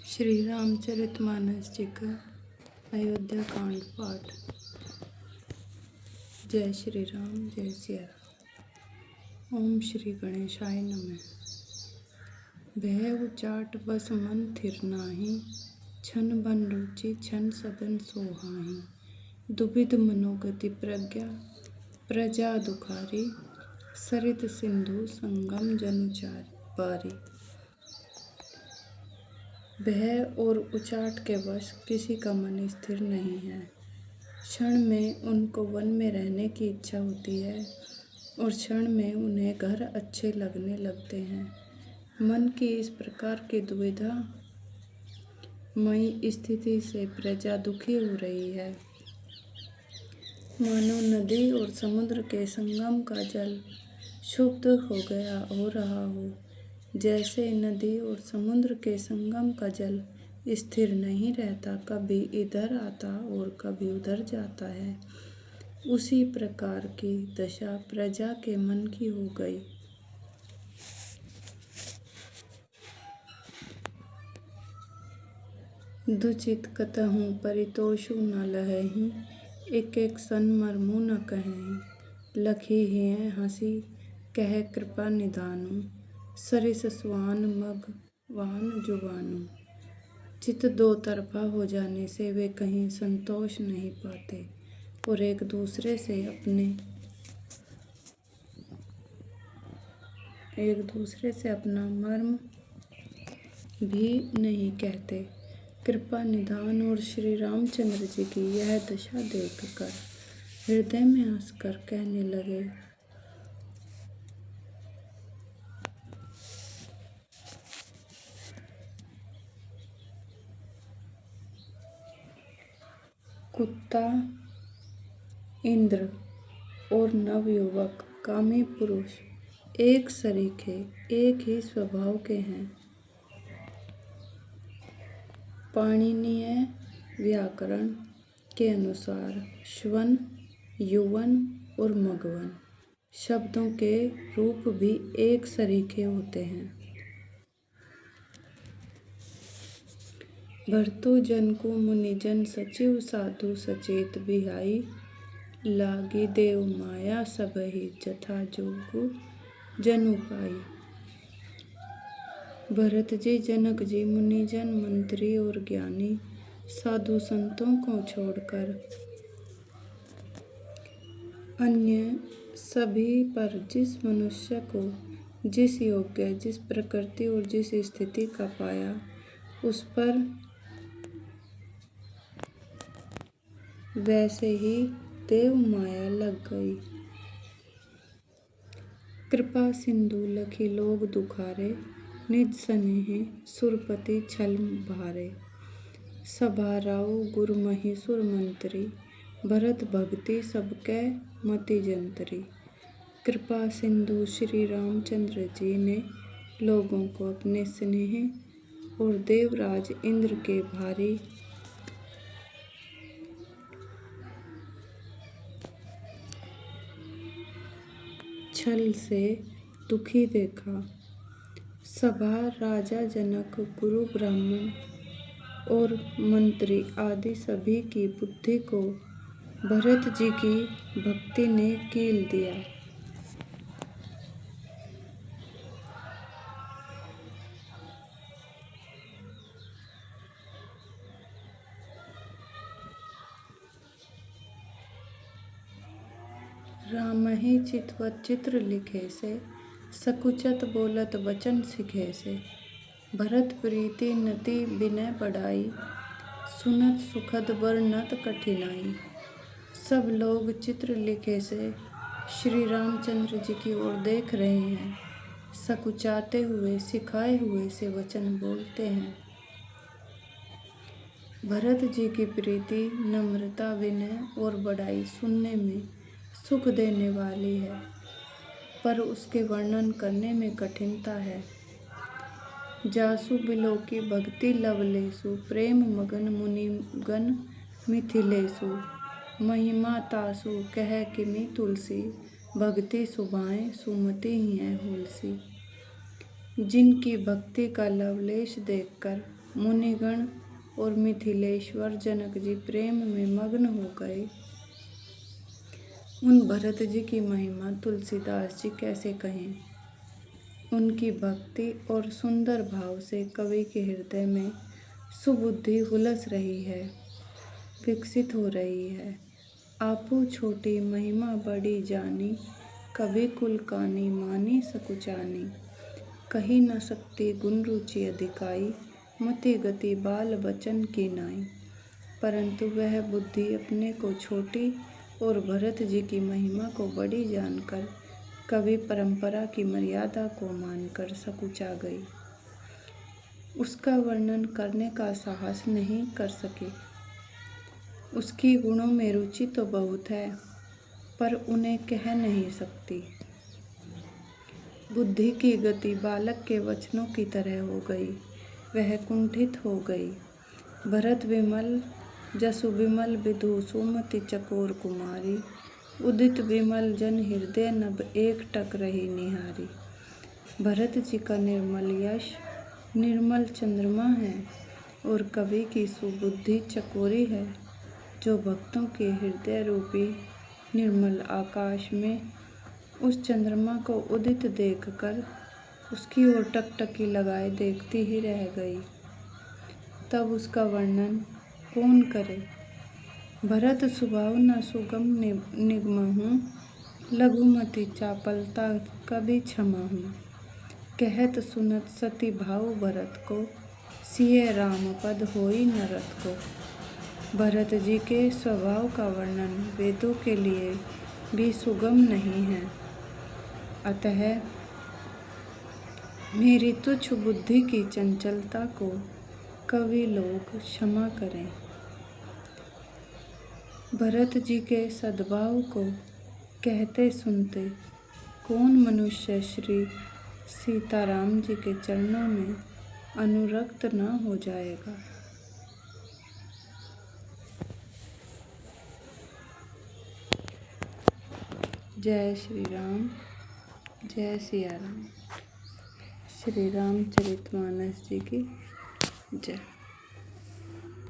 श्री रामचरितमानस जी का अयोध्या कांड पाठ। जय श्री राम, जय सिया राम। ओम श्री गणेशाय नमः। भय उचाट बस मन थिर नाही, छन बन रुचि छन सदन सोहाही। दुबिध मनोगति प्रजा दुखारी, सरित सिंधु संगम जनुचार पारी। भय और उचाट के वश किसी का मन स्थिर नहीं है। क्षण में उनको वन में रहने की इच्छा होती है और क्षण में उन्हें घर अच्छे लगने लगते हैं। मन की इस प्रकार की दुविधा मई स्थिति से प्रजा दुखी हो रही है। मानो नदी और समुद्र के संगम का जल क्षुब्ध हो रहा हो। जैसे नदी और समुद्र के संगम का जल स्थिर नहीं रहता, कभी इधर आता और कभी उधर जाता है, उसी प्रकार की दशा प्रजा के मन की हो गई। दुचित कतहु परितोषु न लहहि, एक एक सन मर्मु न कहेहि। लखी हिय हंसी कह कृपा निधानु, सरिस सुआन मघवान जुबानु। चित दो तरफा हो जाने से वे कहीं संतोष नहीं पाते और एक दूसरे से अपना मर्म भी नहीं कहते। कृपा निधान और श्री रामचंद्र जी की यह दशा देखकर हृदय में हंसकर कहने लगे, कुत्ता इंद्र और नवयुवक कामी पुरुष एक सरीखे एक ही स्वभाव के हैं। पाणिनीय व्याकरण के अनुसार श्वन, युवन और मघवन शब्दों के रूप भी एक सरीखे होते हैं। भर्तु जन को मुनिजन सचिव साधु सचेत बिहाई, लागी देव माया सबहि जथा जोगु जनु पाई। भरत जी, जनक जी, मुनिजन, मंत्री और ज्ञानी साधु संतों को छोड़कर अन्य सभी पर जिस मनुष्य को जिस योग्य, जिस प्रकृति और जिस स्थिति का पाया, उस पर वैसे ही देव माया लग गई। कृपा सिंधु लखी लोग दुखारे, निज सनेह सुरपति छल भारे। सभा राउ गुरु महिसुर मंत्री, भरत भगति सबकै मति जंतरी। कृपा सिंधु श्री रामचंद्र जी ने लोगों को अपने स्नेह और देवराज इंद्र के भारी छल से दुखी देखा। सभा राजा जनक, गुरु ब्राह्मण और मंत्री आदि सभी की बुद्धि को भरत जी की भक्ति ने कील दिया। रामहि चितवत चित्र लिखे से, सकुचत बोलत वचन सिखे से। भरत प्रीति नति विनय बढ़ाई, सुनत सुखद वर्णत कठिनाई। सब लोग चित्र लिखे से श्री रामचंद्र जी की ओर देख रहे हैं, सकुचाते हुए सिखाए हुए से वचन बोलते हैं। भरत जी की प्रीति, नम्रता, विनय और बड़ाई सुनने में सुख देने वाली है, पर उसके वर्णन करने में कठिनता है। जासु बिलोकी भक्ति लवलेसु, प्रेम मगन मुनिगण मिथिलेसु। महिमा तासु कह किमि तुलसी, भक्ति सुभाए सुमति हिय होलसी। जिनकी भक्ति का लवलेश देखकर मुनिगण और मिथिलेश्वर जनक जी प्रेम में मग्न हो गए। उन भरत जी की महिमा तुलसीदास जी कैसे कहें। उनकी भक्ति और सुंदर भाव से कवि के हृदय में सुबुद्धि हुलस रही है, विकसित हो रही है। आपू छोटी महिमा बड़ी जानी, कभी कुल कानी मानी सकुचानी। कही न सकती गुण रुचि अधिकाई, मति गति बाल बचन की नाई। परंतु वह बुद्धि अपने को छोटी और भरत जी की महिमा को बड़ी जानकर कवि परंपरा की मर्यादा को मानकर सकुचा गई। उसका वर्णन करने का साहस नहीं कर सके। उसकी गुणों में रुचि तो बहुत है, पर उन्हें कह नहीं सकती। बुद्धि की गति बालक के वचनों की तरह हो गई, वह कुंठित हो गई। भरत विमल जसु विमल विधु सुमति चकोर कुमारी, उदित विमल जन हृदय नभ एक टक रही निहारी। भरत जी का निर्मल यश निर्मल चंद्रमा है और कवि की सुबुद्धि चकोरी है, जो भक्तों के हृदय रूपी निर्मल आकाश में उस चंद्रमा को उदित देखकर उसकी ओर टकटकी लगाए देखती ही रह गई। तब उसका वर्णन कौन करे। भरत स्वभाव न सुगम निगमहु, लघुमति चापलता कभी क्षमहु। कहत सुनत सती भाव भरत को, सिय राम पद होई नरत को। भरत जी के स्वभाव का वर्णन वेदों के लिए भी सुगम नहीं है, अतः मेरी तुच्छ बुद्धि की चंचलता को कवि लोग क्षमा करें। भरत जी के सद्भाव को कहते सुनते कौन मनुष्य श्री सीताराम जी के चरणों में अनुरक्त न हो जाएगा। जय श्री राम, जय सिया राम। श्री रामचरितमानस जी की जय।